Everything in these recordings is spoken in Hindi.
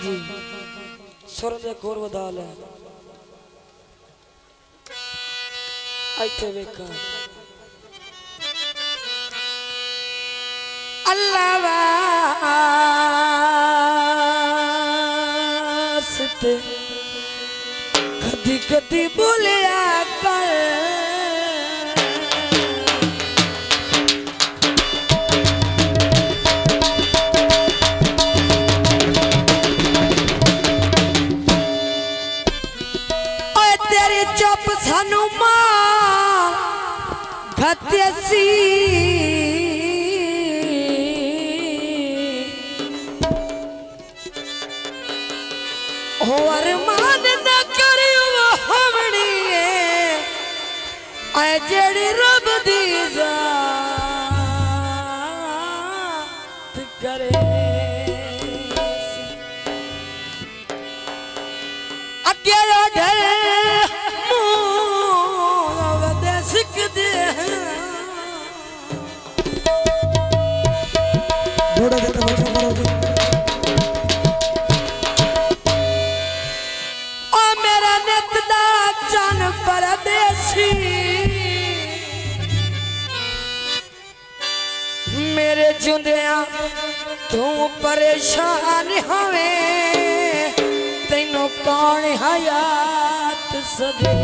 जी सुर दे कोर वधा ले आइते वेखा अल्लाह वास्ते कदी कदी बोलिया कर सानू मां घत्यासी होर मान न करियो हमणी ऐ जेड़ी रब दी जात करे अगे ढल मेरा नित दा चन परदेसी मेरे जुंदिया तू परेशान होवे तैनू कौन हयात सदे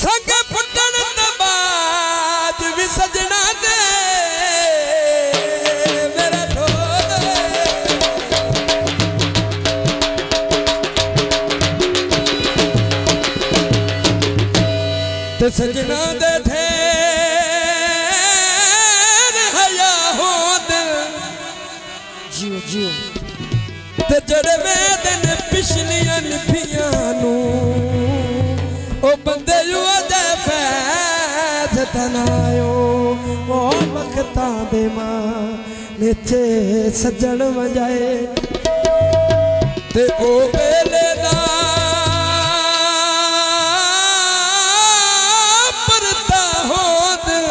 संग पुटन ते बाद भी सजना दे मेरा ढोल ते सजना दे थे हया हो दिल जियो जियो ते जड़े वेदन पिछलियां पियानू ओ बंदे तनायो वो मखता दे मां नीचे सजन वजाए ते ओ बेले दा परता हो दिल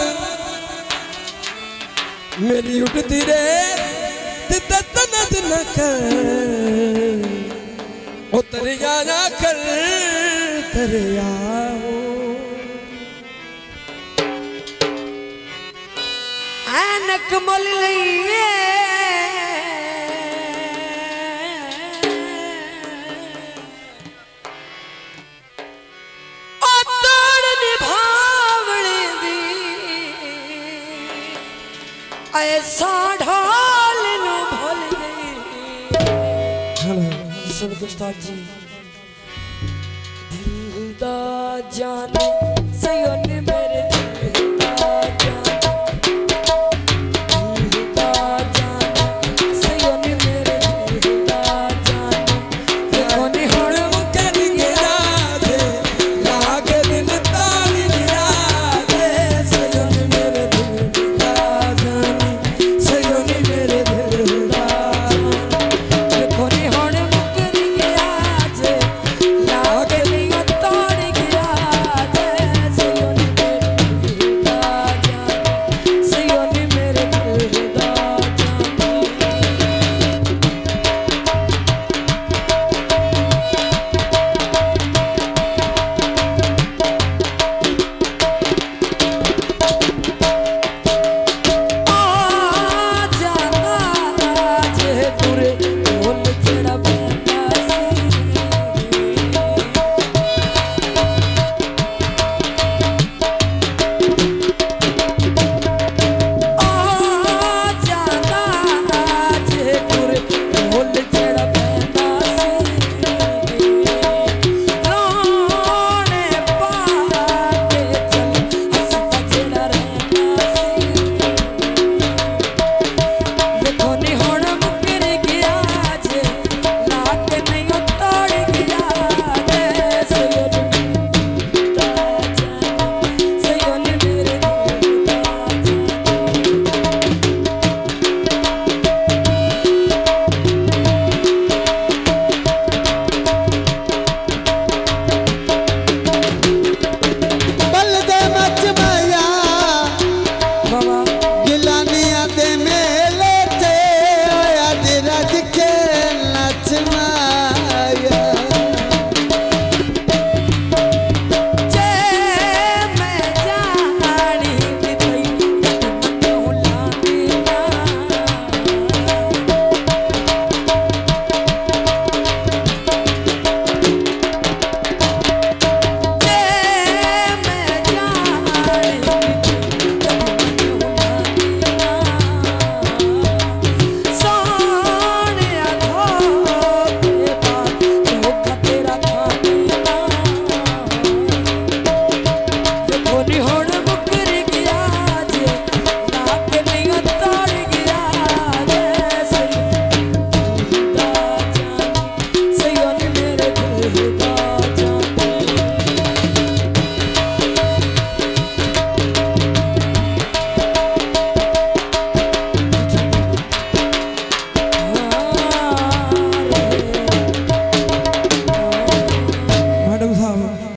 मेरी उठती रे ते तनज न कर ओ तरिया ना कर तरिया ऐनक मोल लईए ओ तोड़ निभावने दी ऐसा ढाल नू भूल गई सुन उस्ताद जी दिल दा जाने